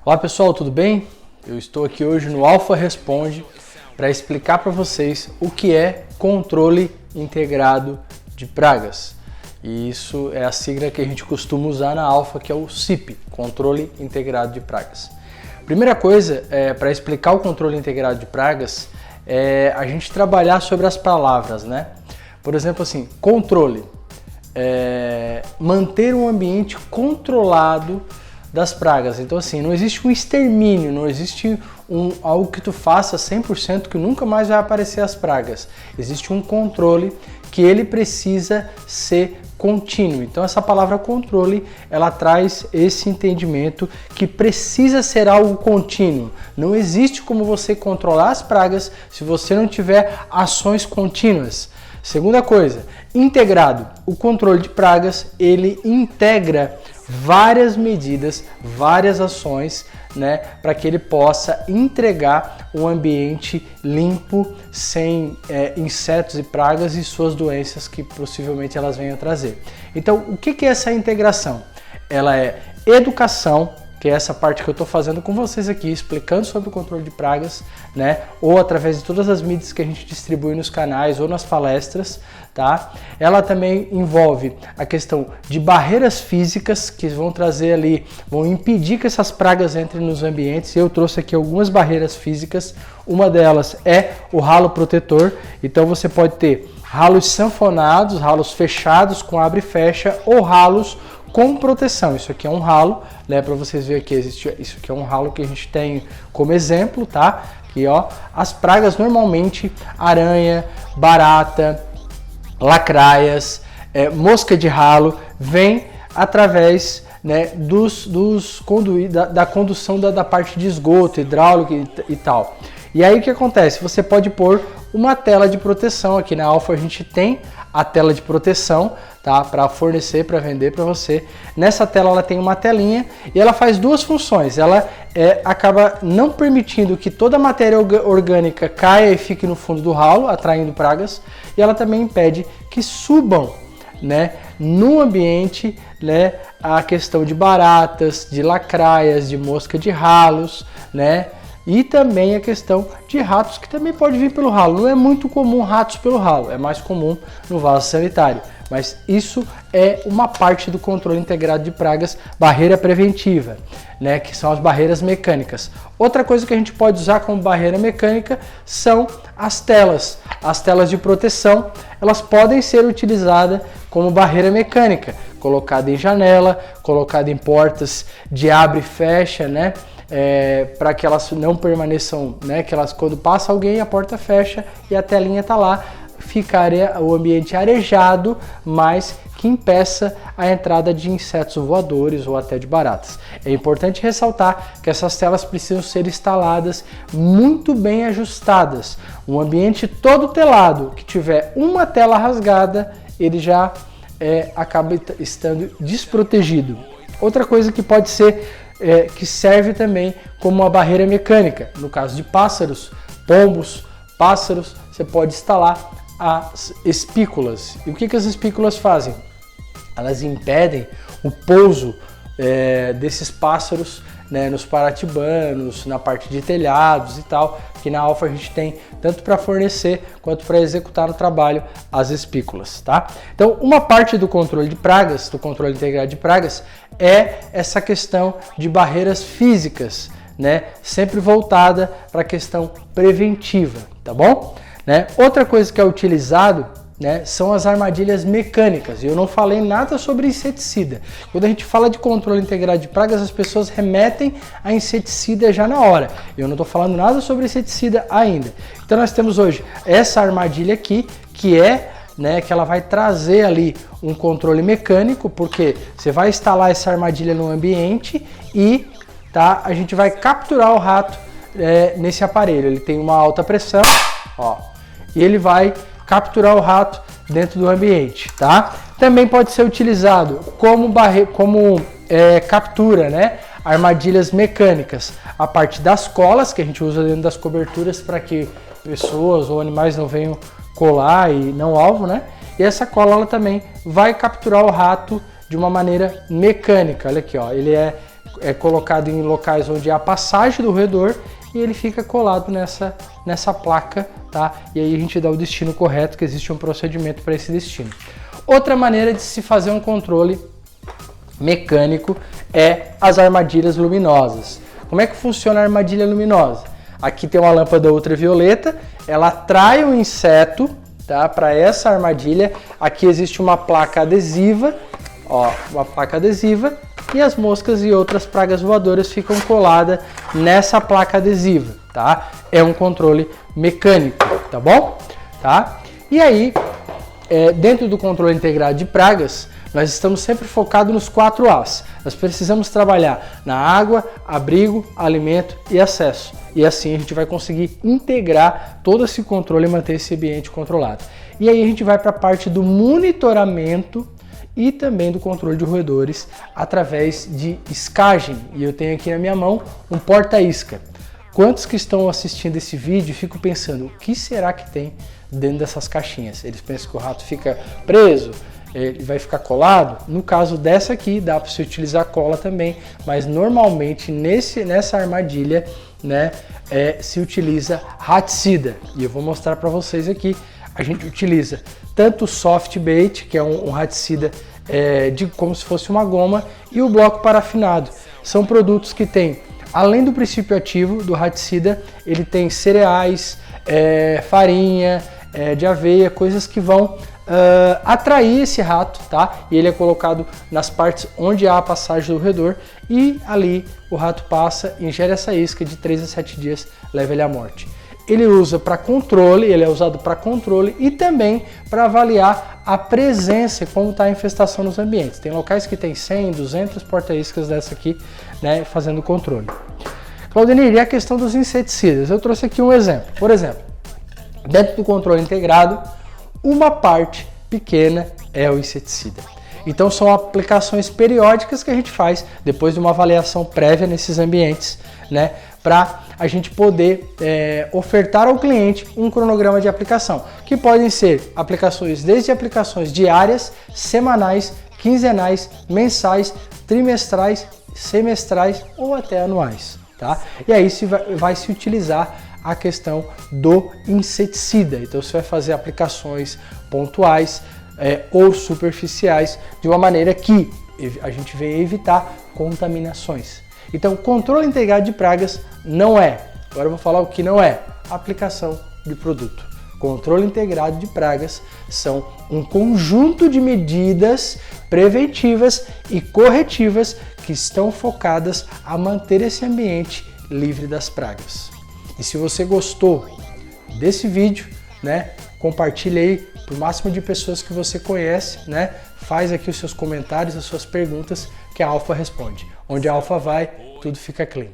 Olá pessoal, tudo bem? Eu estou aqui hoje no Alfa Responde para explicar para vocês o que é controle integrado de pragas. E isso é a sigla que a gente costuma usar na Alfa, que é o CIP, Controle Integrado de Pragas. Primeira coisa, para explicar o controle integrado de pragas, é a gente trabalhar sobre as palavras, né? Por exemplo, assim, controle, manter um ambiente controlado das pragas. Então assim, não existe um extermínio, não existe algo que tu faça 100% que nunca mais vai aparecer as pragas. Existe um controle que ele precisa ser contínuo. Então essa palavra controle, ela traz esse entendimento que precisa ser algo contínuo. Não existe como você controlar as pragas se você não tiver ações contínuas. Segunda coisa, integrado. O controle de pragas, ele integra várias medidas, várias ações, né, para que ele possa entregar um ambiente limpo, sem insetos e pragas e suas doenças que possivelmente elas venham trazer. Então, o que é essa integração? Ela é educação, que é essa parte que eu estou fazendo com vocês aqui, explicando sobre o controle de pragas, né? Ou através de todas as mídias que a gente distribui nos canais ou nas palestras, tá? Ela também envolve a questão de barreiras físicas que vão trazer ali, vão impedir que essas pragas entrem nos ambientes. Eu trouxe aqui algumas barreiras físicas. Uma delas é o ralo protetor. Então você pode ter ralos sanfonados, ralos fechados com abre e fecha, ou ralos com proteção. Isso aqui é um ralo, né? Para vocês verem aqui, isso aqui é um ralo que a gente tem como exemplo, tá? Aqui, ó, as pragas normalmente, aranha, barata, lacraias, mosca de ralo, vem através, né, da condução da parte de esgoto, hidráulico e tal. E aí o que acontece? Você pode pôr uma tela de proteção. Aqui na Alfa a gente tem a tela de proteção, tá? Para fornecer, para vender para você. Nessa tela ela tem uma telinha e ela faz duas funções. Ela acaba não permitindo que toda a matéria orgânica caia e fique no fundo do ralo, atraindo pragas. E ela também impede que subam, né, no ambiente, né, a questão de baratas, de lacraias, de mosca de ralos, né? E também a questão de ratos, que também pode vir pelo ralo. Não é muito comum ratos pelo ralo, é mais comum no vaso sanitário. Mas isso é uma parte do controle integrado de pragas, barreira preventiva, né, que são as barreiras mecânicas. Outra coisa que a gente pode usar como barreira mecânica são as telas. As telas de proteção, elas podem ser utilizadas como barreira mecânica, colocada em janela, colocada em portas de abre e fecha, né? Para que elas não permaneçam, né, que elas, quando passa alguém, a porta fecha e a telinha está lá, ficaria o ambiente arejado, mas que impeça a entrada de insetos voadores ou até de baratas. É importante ressaltar que essas telas precisam ser instaladas muito bem ajustadas. Um ambiente todo telado que tiver uma tela rasgada, ele já acaba estando desprotegido. Outra coisa que pode ser que serve também como uma barreira mecânica. No caso de pássaros, pombos, pássaros, você pode instalar as espículas. E o que as espículas fazem? Elas impedem o pouso desses pássaros, né, nos paratibanos, na parte de telhados e tal, que na Alfa a gente tem tanto para fornecer quanto para executar no trabalho as espículas, tá? Então, uma parte do controle de pragas, do controle integrado de pragas, é essa questão de barreiras físicas, né, sempre voltada para a questão preventiva, tá bom? Né? Outra coisa que é utilizado, né, são as armadilhas mecânicas. Eu não falei nada sobre inseticida. Quando a gente fala de controle integrado de pragas, as pessoas remetem a inseticida já na hora. Eu não estou falando nada sobre inseticida ainda. Então nós temos hoje essa armadilha aqui, que né, que ela vai trazer ali um controle mecânico, porque você vai instalar essa armadilha no ambiente e, tá, a gente vai capturar o rato nesse aparelho. Ele tem uma alta pressão, ó, e ele vai capturar o rato dentro do ambiente, tá? Também pode ser utilizado como captura, né? Armadilhas mecânicas, a parte das colas que a gente usa dentro das coberturas para que pessoas ou animais não venham colar e não alvo, né? E essa cola ela também vai capturar o rato de uma maneira mecânica. Olha aqui, ó, ele é é colocado em locais onde há passagem do roedor e ele fica colado nessa placa, tá? E aí a gente dá o destino correto, que existe um procedimento para esse destino. Outra maneira de se fazer um controle mecânico é as armadilhas luminosas. Como é que funciona a armadilha luminosa? Aqui tem uma lâmpada ultravioleta, ela atrai o inseto, tá, para essa armadilha. Aqui existe uma placa adesiva, ó, uma placa adesiva, e as moscas e outras pragas voadoras ficam coladas nessa placa adesiva, tá? É um controle mecânico, tá bom? Tá? E aí, dentro do controle integrado de pragas, nós estamos sempre focados nos 4 As. Nós precisamos trabalhar na água, abrigo, alimento e acesso. E assim a gente vai conseguir integrar todo esse controle e manter esse ambiente controlado. E aí a gente vai para a parte do monitoramento e também do controle de roedores através de iscagem. E eu tenho aqui na minha mão um porta-isca. Quantos que estão assistindo esse vídeo ficam pensando, o que será que tem dentro dessas caixinhas? Eles pensam que o rato fica preso, ele vai ficar colado. No caso dessa aqui, dá para você utilizar cola também, mas normalmente nessa armadilha, né, se utiliza raticida. E eu vou mostrar para vocês aqui. A gente utiliza tanto o soft bait, que é um raticida como se fosse uma goma, e o bloco parafinado. São produtos que têm, além do princípio ativo do raticida, ele tem cereais, farinha, de aveia, coisas que vão atrair esse rato, tá? E ele é colocado nas partes onde há a passagem do roedor e ali o rato passa, ingere essa isca de 3 a 7 dias, leva ele à morte. Ele usa para controle, ele é usado para controle e também para avaliar a presença e como está a infestação nos ambientes. Tem locais que tem 100, 200 porta-iscas dessa aqui, né, fazendo controle. Claudenir, e a questão dos inseticidas? Eu trouxe aqui um exemplo. Por exemplo, dentro do controle integrado, uma parte pequena é o inseticida. Então são aplicações periódicas que a gente faz depois de uma avaliação prévia nesses ambientes, né, para a gente poder ofertar ao cliente um cronograma de aplicação, que podem ser aplicações desde aplicações diárias, semanais, quinzenais, mensais, trimestrais, semestrais ou até anuais, tá? E aí vai se utilizar a questão do inseticida. Então você vai fazer aplicações pontuais ou superficiais de uma maneira que a gente venha evitar contaminações. Então, controle integrado de pragas não é, agora eu vou falar o que não é, aplicação de produto. Controle integrado de pragas são um conjunto de medidas preventivas e corretivas que estão focadas a manter esse ambiente livre das pragas. E se você gostou desse vídeo, né, compartilhe aí para o máximo de pessoas que você conhece, né? Faz aqui os seus comentários, as suas perguntas, que a Alfa responde. Onde a Alfa vai, tudo fica clean.